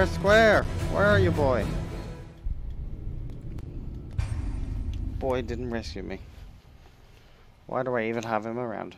Press square. Where are you, boy? Boy didn't rescue me. Why do I even have him around?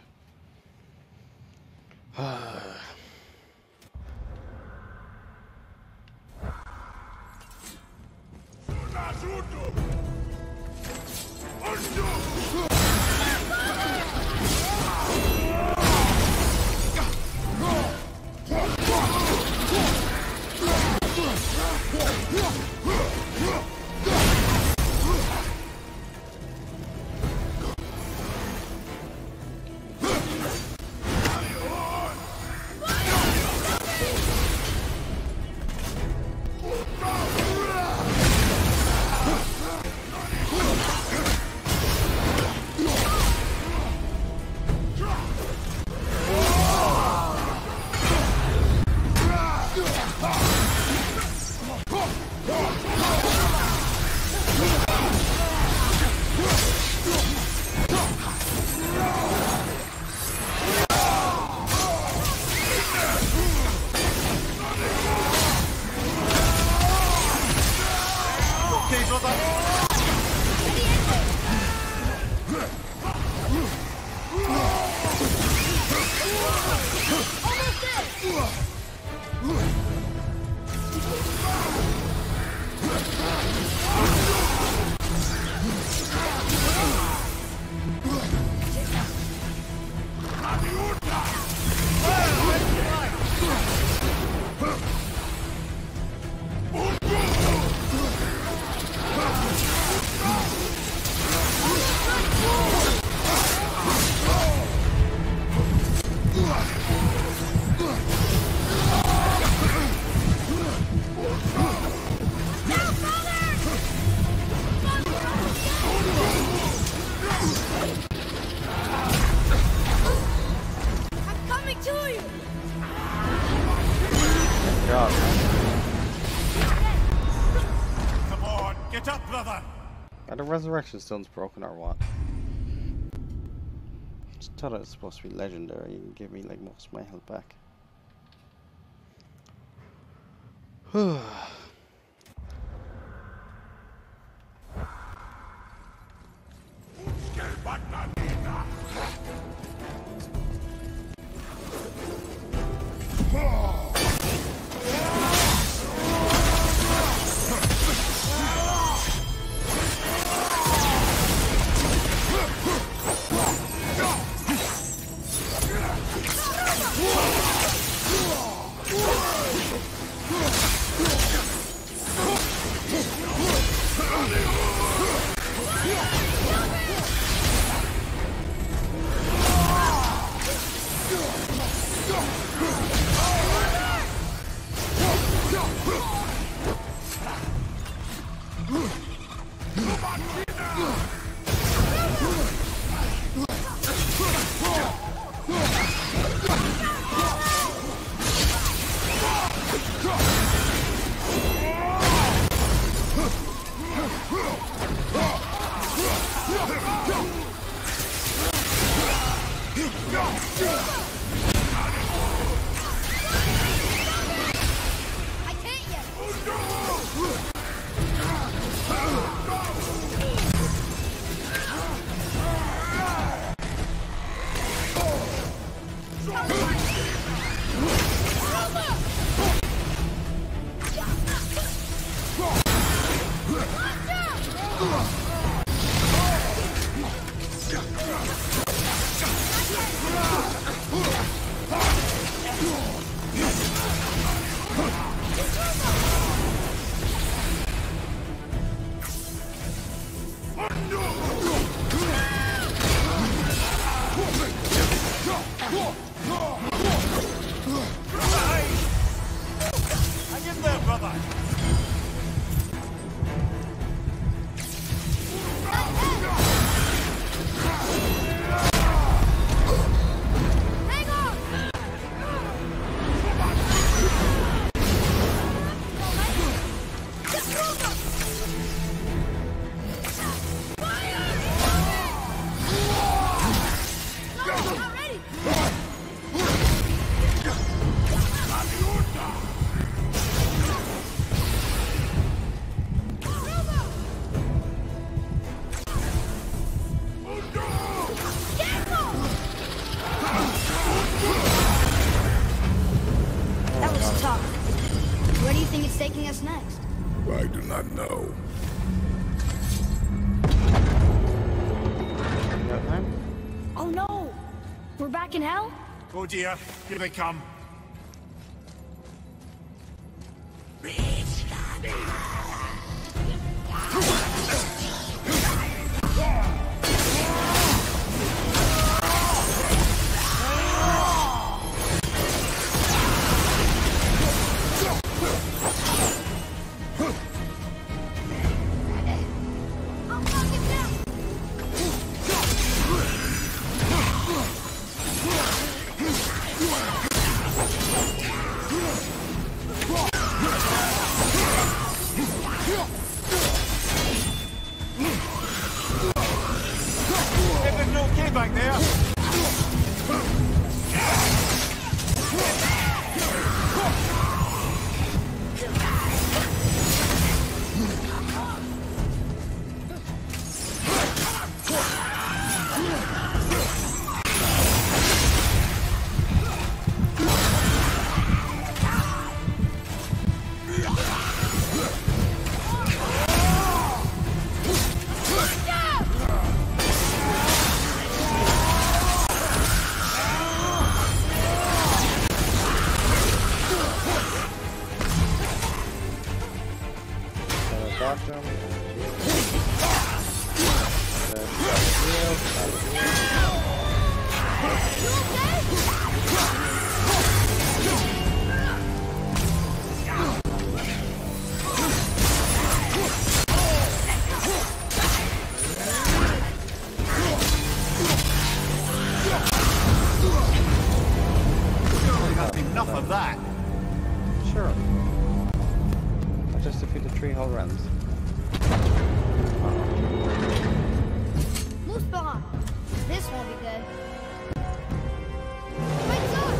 Are the resurrection stones broken or what? I just thought it was supposed to be legendary and give me like most of my health back. taking us next? I do not know. Oh no! We're back in hell? Oh dear, here they come. Everything okay back there? Enough of that. Sure. I'll just defeat the tree hole runs. Moose behind. This won't be good. Wake up!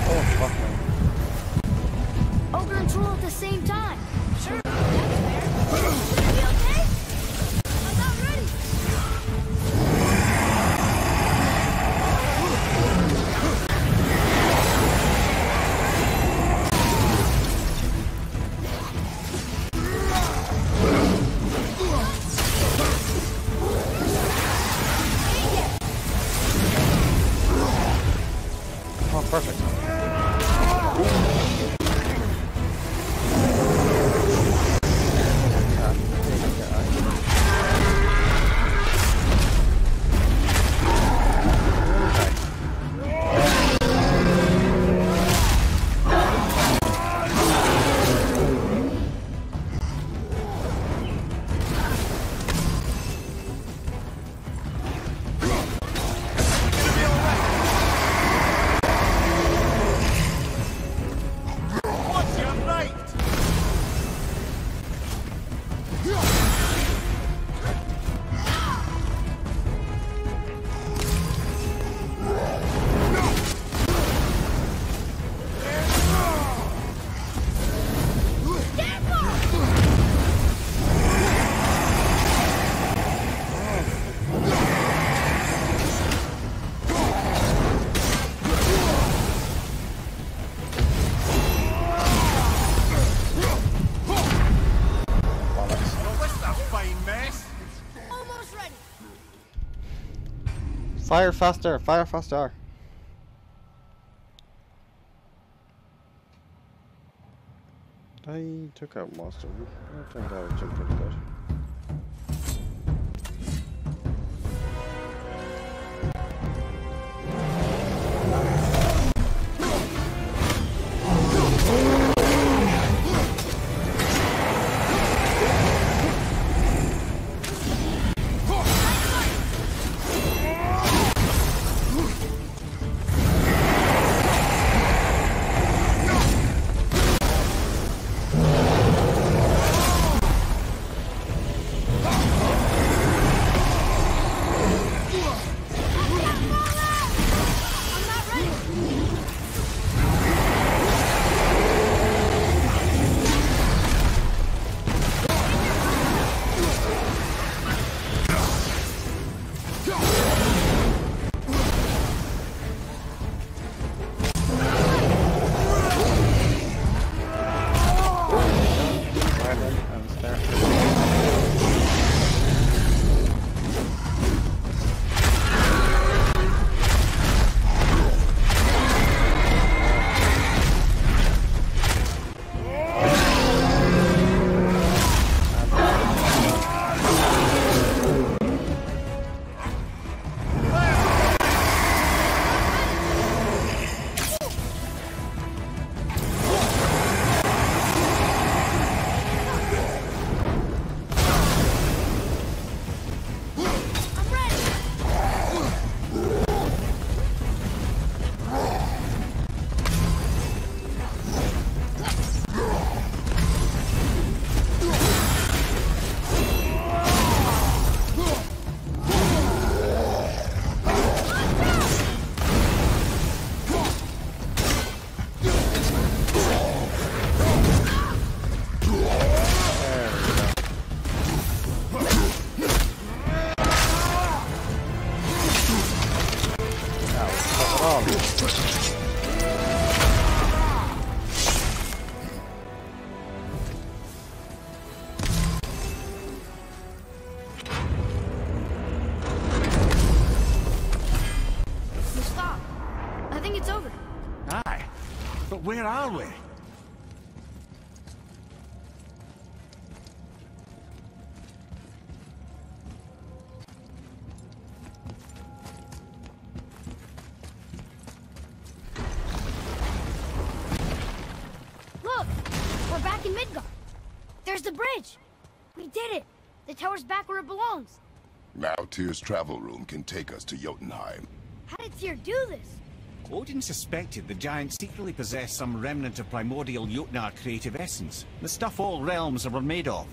Oh, fuck me. Ogre and Troll at the same time. Sure, that's fair. You okay? I'm not ready. Oh, perfect. fire faster! Fire faster! I took out most of them. I think I was jumping good. Where are we? Look! We're back in Midgard. There's the bridge. We did it. The tower's back where it belongs. Now Tyr's travel room can take us to Jotunheim. How did Tyr do this? Odin suspected the giants secretly possessed some remnant of primordial Jotnar creative essence, the stuff all realms were made of.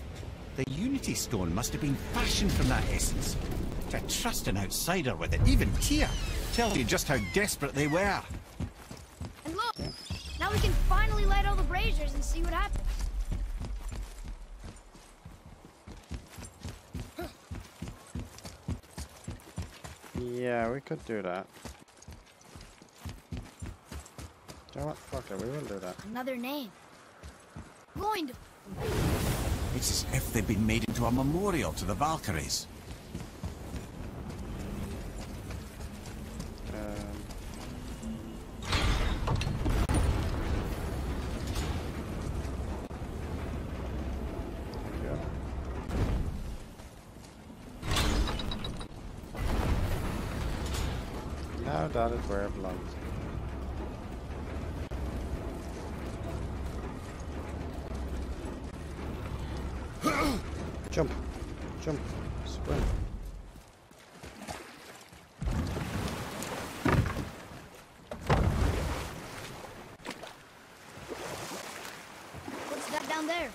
The Unity Stone must have been fashioned from that essence. To trust an outsider with it, even Tyr, tells you just how desperate they were. And look, now we can finally light all the braziers and see what happens. Yeah, we could do that. You know what? Fuck it, we will do that. Another name. Going to... It's as if they'd been made into a memorial to the Valkyries. Now that is where it belongs. Jump, jump, sprint. What's that down there?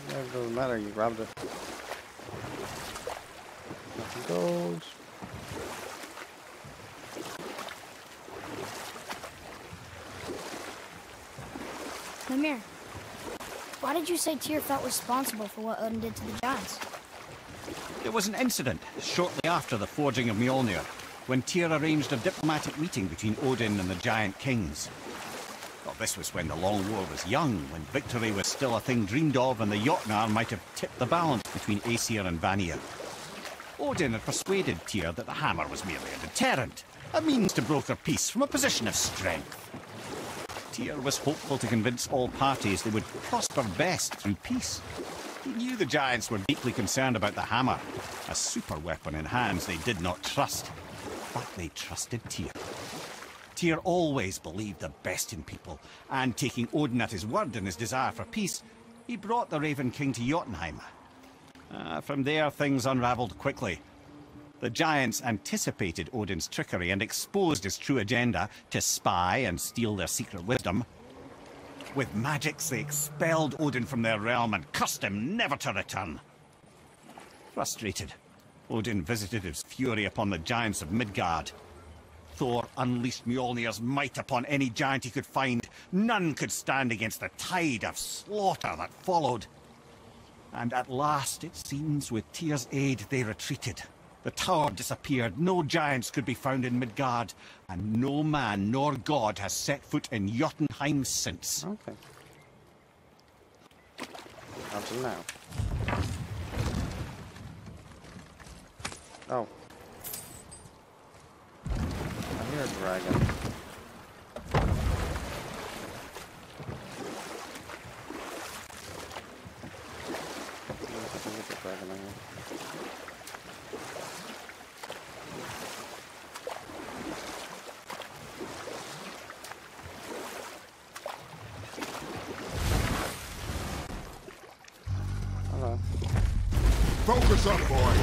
Yeah, it doesn't matter, you grabbed it. Nothing gold. Mimir, why did you say Tyr felt responsible for what Odin did to the giants? There was an incident shortly after the forging of Mjolnir, when Tyr arranged a diplomatic meeting between Odin and the giant kings. Well, this was when the Long War was young, when victory was still a thing dreamed of, and the Jotnar might have tipped the balance between Aesir and Vanir. Odin had persuaded Tyr that the hammer was merely a deterrent, a means to broker peace from a position of strength. Tyr was hopeful to convince all parties they would prosper best through peace. He knew the giants were deeply concerned about the hammer, a super weapon in hands they did not trust. But they trusted Tyr. Tyr always believed the best in people, and taking Odin at his word in his desire for peace, he brought the Raven King to Jotunheim. From there, things unravelled quickly. The giants anticipated Odin's trickery and exposed his true agenda to spy and steal their secret wisdom. With magics, they expelled Odin from their realm and cursed him never to return. Frustrated, Odin visited his fury upon the giants of Midgard. Thor unleashed Mjolnir's might upon any giant he could find. None could stand against the tide of slaughter that followed. And at last, it seems, with Tyr's aid, they retreated. The tower disappeared, no giants could be found in Midgard, and no man nor god has set foot in Jotunheim since. Okay. Until now. Oh. I hear a dragon. Hello. Focus up, boy.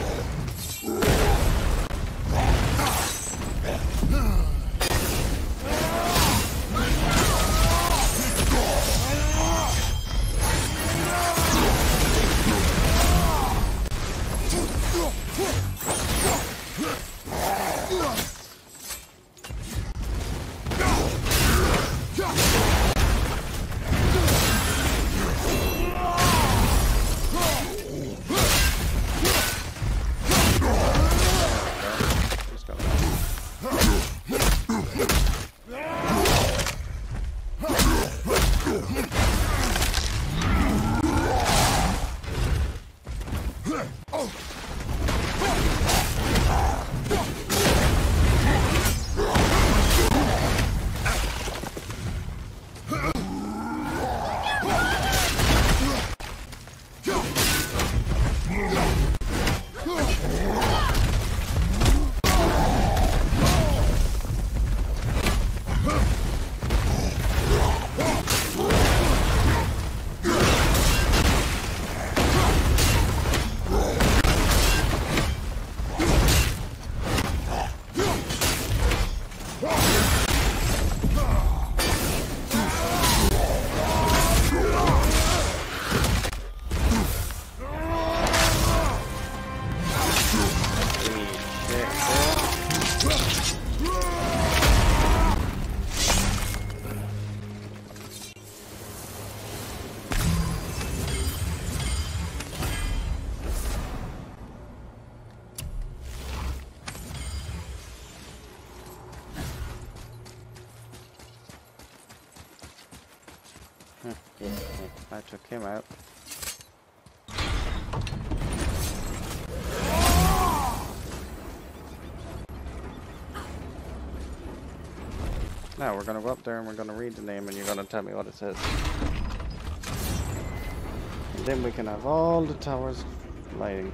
Yeah, I took him out. Now we're gonna go up there and we're gonna read the name and you're gonna tell me what it says. And then we can have all the towers lighting.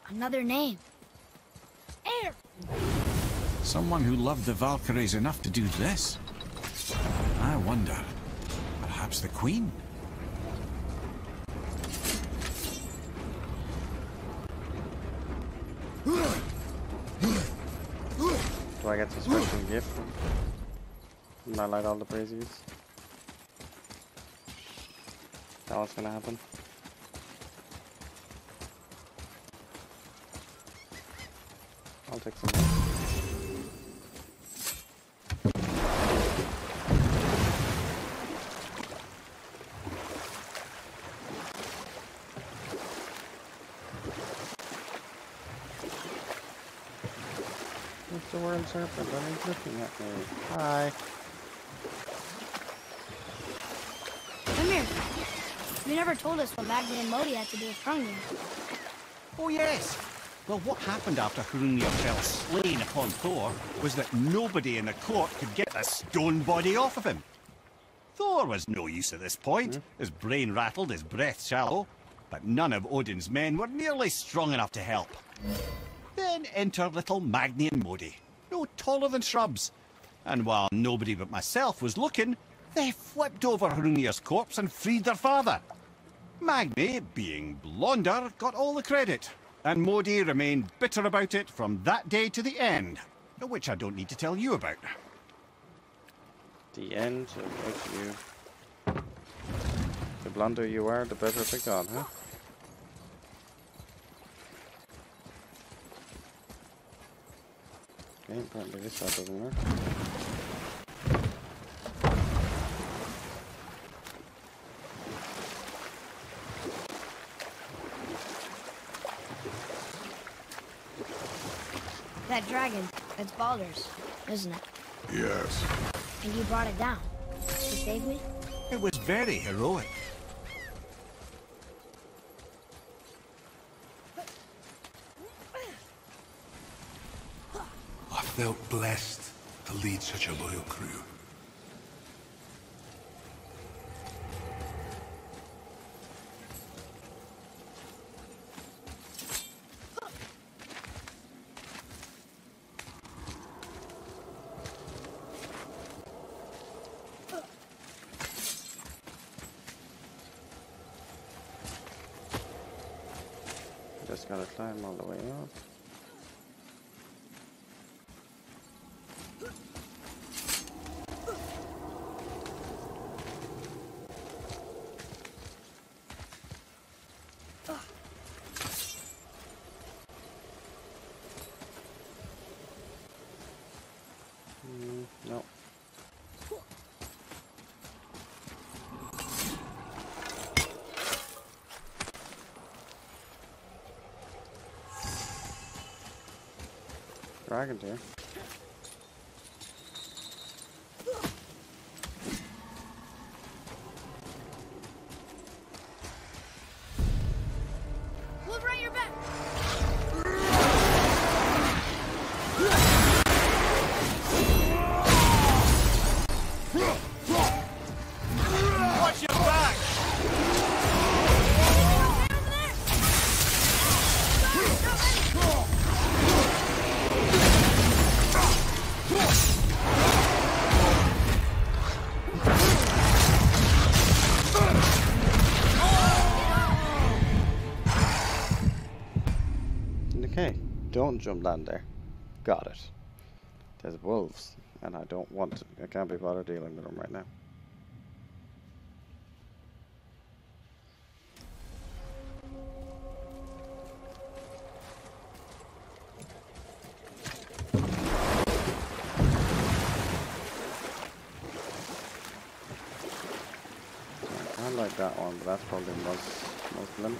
Another name. Air! Someone who loved the Valkyries enough to do this? I wonder. Perhaps the Queen? Do I get some special gift? Not like all the braziers. That what's gonna happen? I'll take some. It's the world serpent, and he's looking at me. Hi. You never told us what Magni and Modi had to do with Hrungnir. Oh, yes. Well, what happened after Hrungnir fell slain upon Thor was that nobody in the court could get the stone body off of him. Thor was no use at this point. His brain rattled, his breath shallow, but none of Odin's men were nearly strong enough to help. Then enter little Magni and Modi, no taller than shrubs. And while nobody but myself was looking, they flipped over Hrungnir's corpse and freed their father. Magni, being blonder, got all the credit, and Modi remained bitter about it from that day to the end, which I don't need to tell you about. The end of you. The blonder you are, the better it got, huh? Okay, apparently this side doesn't work. That dragon, it's Baldur's, isn't it? Yes. And you brought it down to save me? It was very heroic. I felt blessed to lead such a loyal crew. Just gotta climb all the way up. No. Dragon here. Look right your back! Watch your back! Okay, don't jump down there. Got it. There's wolves, and I don't want to. I can't be bothered dealing with them right now. I like that one, but that's probably Muslim.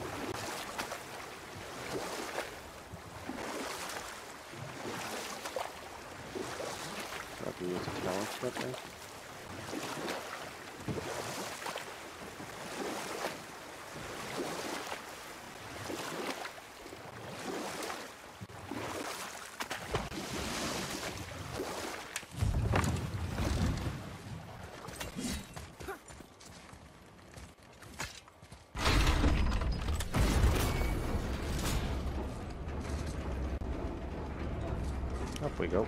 So I can use a tower strip there. Up we go.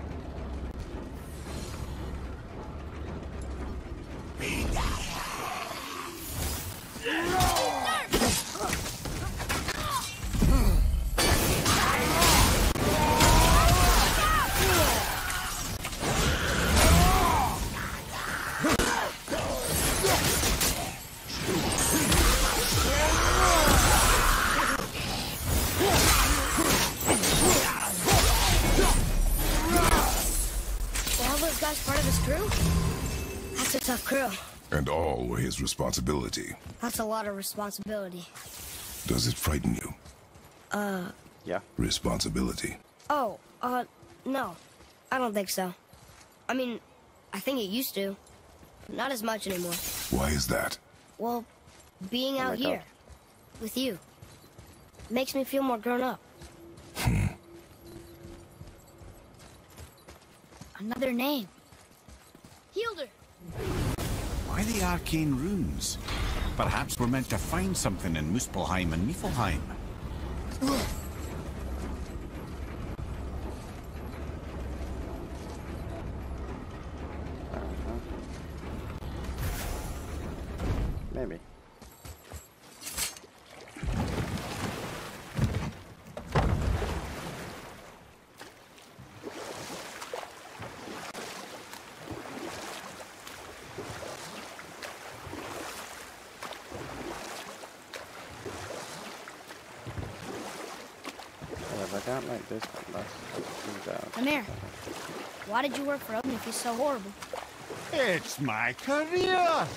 Part of his crew? That's a tough crew. And all were his responsibility. That's a lot of responsibility. Does it frighten you? Yeah. Responsibility. Oh, no. I don't think so. I mean, I think it used to. Not as much anymore. Why is that? Well, Being Oh out my here, God. with you, makes me feel more grown up. Another name. Hilder. Why the arcane runes? Perhaps we're meant to find something in Muspelheim and Niflheim. Maybe. Well, if I can't like this one, that's too bad. Come here. Why did you work for Odin if he's so horrible? It's my career!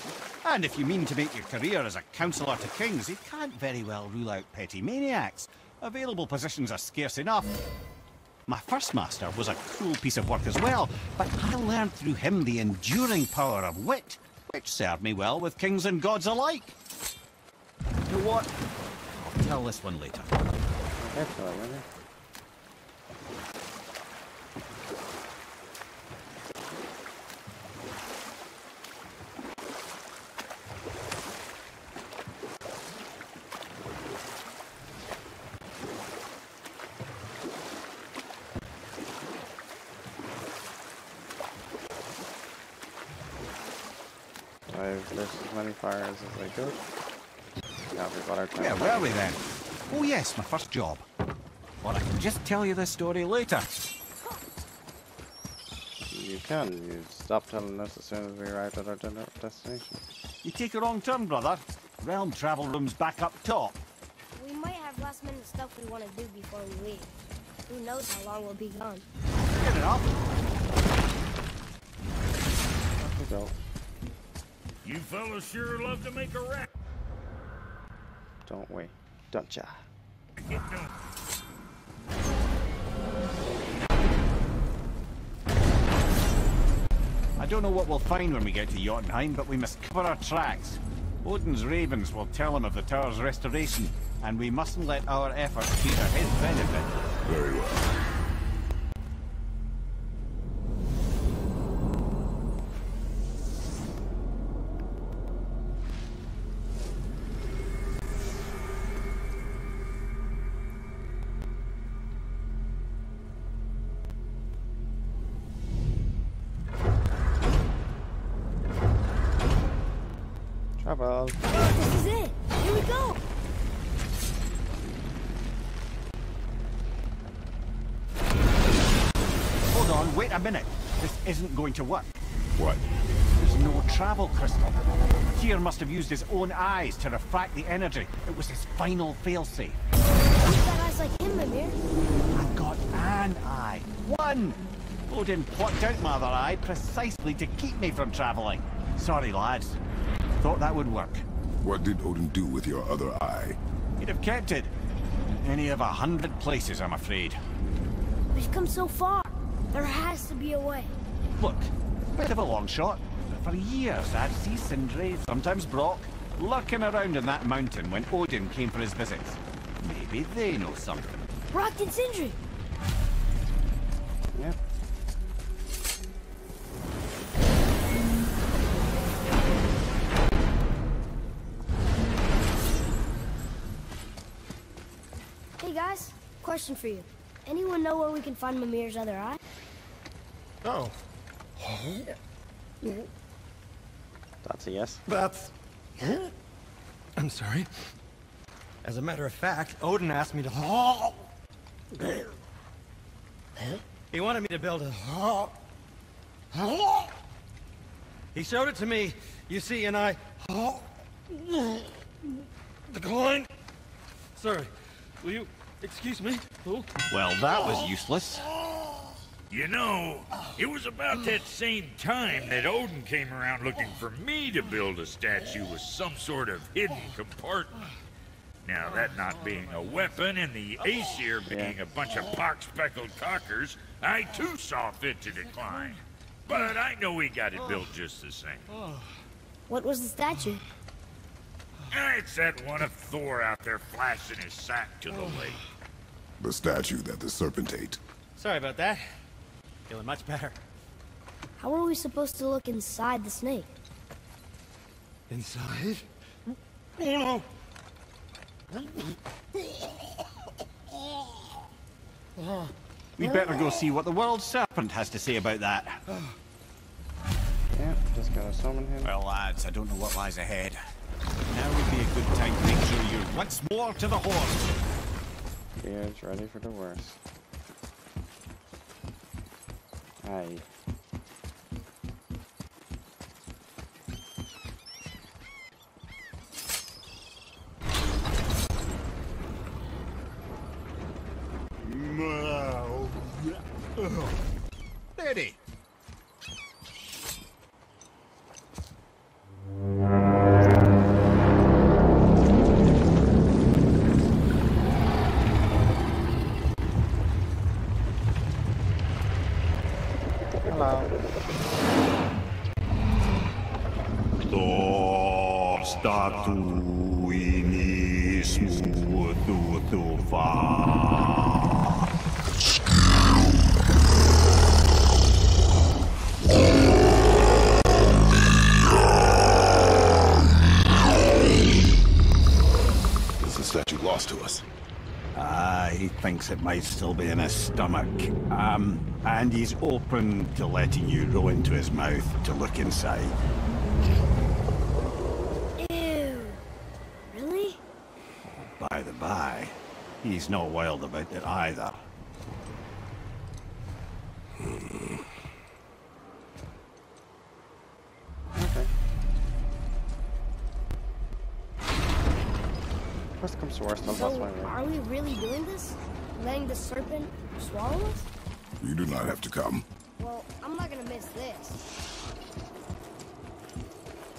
And if you mean to make your career as a counsellor to kings, you can't very well rule out petty maniacs. Available positions are scarce enough. My first master was a cruel piece of work as well, but I learned through him the enduring power of wit, which served me well with kings and gods alike. You know what? I'll tell this one later. Excellent, really. I've lit as many fires as I could. Now we've got our time. Yeah, where are we then? Oh yes, my first job. Or I can just tell you this story later. You can. You stop telling us as soon as we arrive at our destination. You take a wrong turn, brother. Realm travel room's back up top. We might have last minute stuff we want to do before we leave. Who knows how long we'll be gone. Good enough. Off we go. You fellas sure love to make a wreck. Don't we? Don't ya? Get going. I don't know what we'll find when we get to Jotunheim, but we must cover our tracks. Odin's ravens will tell him of the tower's restoration, and we mustn't let our efforts be to his benefit. Very well. Travel. This is it. Here we go. Hold on, wait a minute. This isn't going to work. What? There's no travel crystal. Tyr must have used his own eyes to refract the energy. It was his final failsafe. You've got eyes like him, Mimir. I've got an eye. One! Odin plucked out my other eye precisely to keep me from travelling. Sorry, lads. Thought that would work. What did Odin do with your other eye? He'd have kept it. In any of 100 places, I'm afraid. We've come so far. There has to be a way. Look, bit of a long shot, but for years I'd see Sindri, sometimes Brock, lurking around in that mountain when Odin came for his visits. Maybe they know something. Brock and Sindri. Yep. Hey guys, question for you. Anyone know where we can find Mimir's other eye? Oh, That's a yes. that's... I'm sorry. As a matter of fact, Odin asked me to... He wanted me to build a... He showed it to me, you see, and I... Decline? Sorry, will you excuse me? Oh. Well, that was useless. You know, it was about that same time that Odin came around looking for me to build a statue with some sort of hidden compartment. Now, that not being a weapon and the Aesir being a bunch of pock-speckled cockers, I too saw fit to decline. But I know we got it built just the same. What was the statue? It's that one of Thor out there flashing his sack to the lake. The statue that the serpent ate. Sorry about that. Feeling much better. How are we supposed to look inside the snake? Inside? Oh no! We better go see what the world serpent has to say about that. Yeah, just gotta summon him. Well, lads, I don't know what lies ahead. Now would be a good time to make sure you're once more to the horse. Beard's ready for the worst. Aye. Ready. Is the statue lost to us? He thinks it might still be in his stomach. And he's open to letting you row into his mouth to look inside. Ew. Really? By the by, he's not wild about it either. Okay. Worst comes to worst, I'll pass my way. Are we really doing this? Letting the serpent swallow us? You do not have to come. Well, I'm not gonna miss this.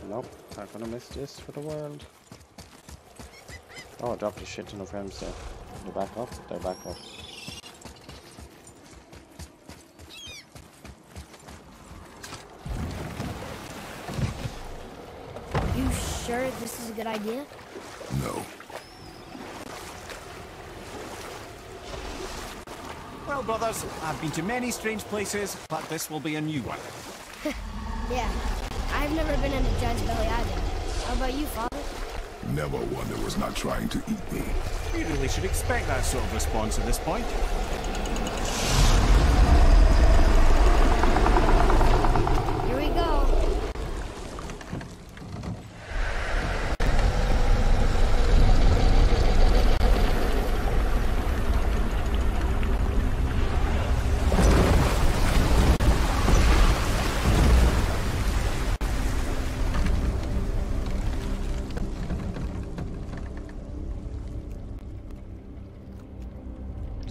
Nope, not gonna miss this for the world. Oh, I dropped a shit ton of frames there. They're back up? They're back up. You sure this is a good idea? No. Well, brothers, I've been to many strange places, but this will be a new one. Yeah. I've never been in a giant's belly either. How about you, Father? Never one that was not trying to eat me. We really should expect that sort of response at this point. Here we go.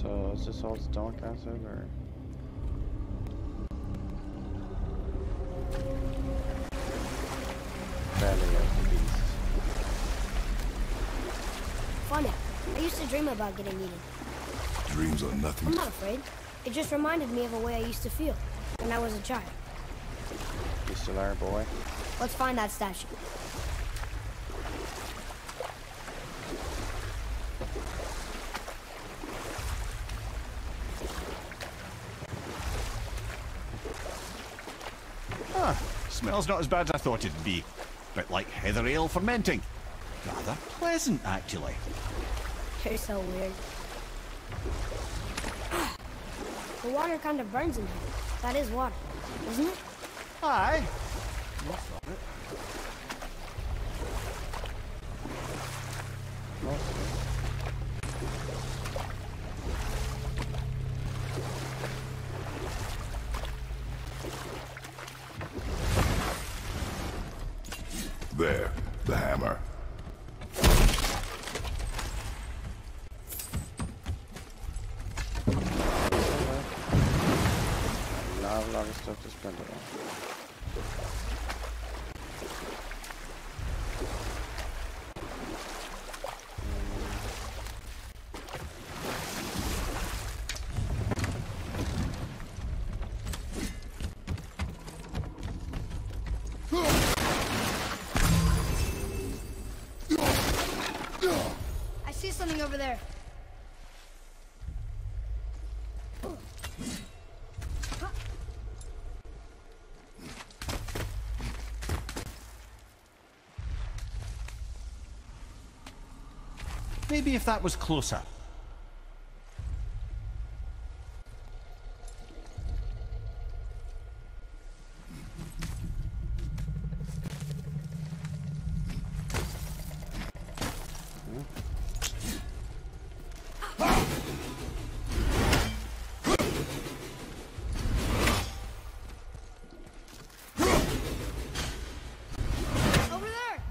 So, is this all stomach acid, or...? Belly of the beast. Funny. I used to dream about getting eaten. Dreams are nothing. I'm not afraid. It just reminded me of a way I used to feel when I was a child. You still are, boy? Let's find that statue. Smells not as bad as I thought it'd be. Bit like heather ale fermenting. Rather pleasant, actually. You're so weird. The water kind of burns in here. That is water, isn't it? Aye. There, the hammer. A lot of stuff to spend it on. happening over there? Maybe if that was closer. Over there!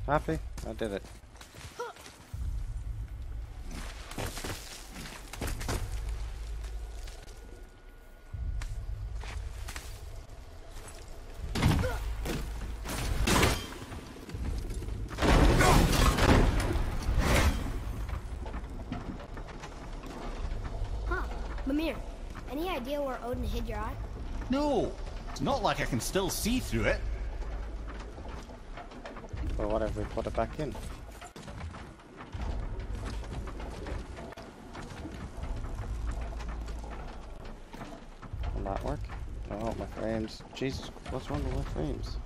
Happy? I did it. Huh. Mimir, any idea where Odin hid your eye? No, it's not like I can still see through it. Well, what if we put it back in? Will that work? Oh, my frames. Jesus, what's wrong with my frames?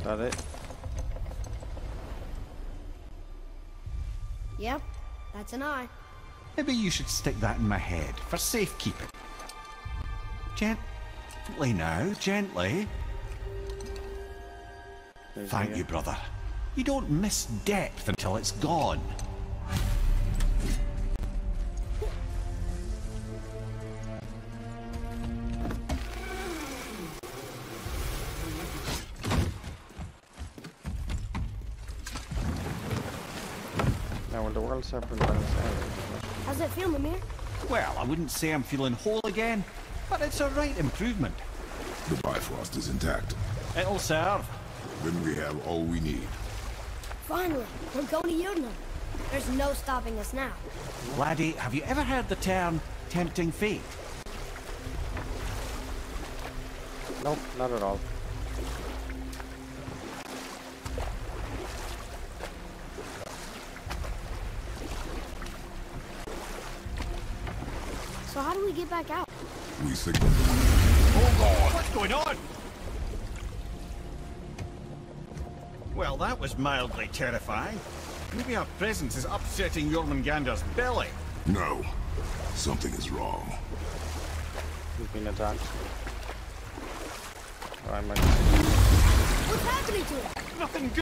That it? Yep, that's an eye. Maybe you should stick that in my head for safekeeping. Gently now, gently. Thank you, brother. You don't miss depth until it's gone. Now, will the world serpent balance out? How's it feel, Mimir? Well, I wouldn't say I'm feeling whole again, but it's a right improvement. The Bifrost is intact. It'll serve. Then we have all we need. Finally, we're going to Jotunheim. There's no stopping us now. Laddie, have you ever heard the term tempting fate? Nope, not at all. So how do we get back out? We signal. What's going on? Well, that was mildly terrifying. Maybe our presence is upsetting Jormungandr's belly. No. Something is wrong. We've been attacked. Or I might... What's happening to it? Nothing good.